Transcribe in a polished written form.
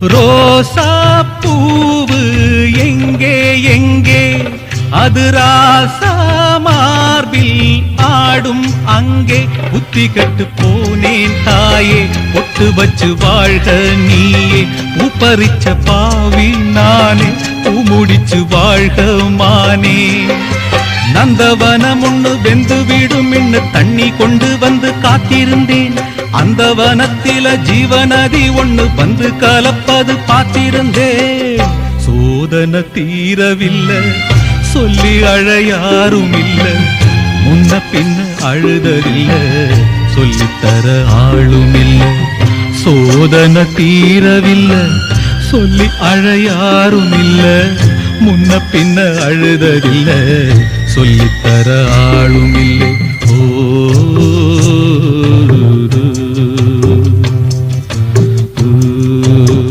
ரோசா பூவு எங்கே எங்கே அது ராசா மார்பில் ஆடும் அங்கே புத்தி கட்டு போனேன் தாயே பொட்டு வச்சு வாழ்க நீயே உப்பரிச்ச பாவி நானே முடிச்சு வாழ்க மானே நந்தவனம் ஒண்ணு வெந்து விடும் என்று தண்ணி கொண்டு வந்து காத்திருந்தேன் அந்த வனத்தில ஜீவநதி ஒண்ணு வந்து கலப்பது பார்த்திருந்தேன் சோதனை தீரவில்லை சொல்லி அழ யாரும் இல்ல முன்ன பின்ன அழுததில்ல சொல்லித்தர ஆளும் இல்ல சோதனை தீரவில்லை சொல்லி அழ யாரும் இல்ல முன்ன பின்ன அழுததில்ல சொல்லித்தர ஆளும் இல்லை ஓ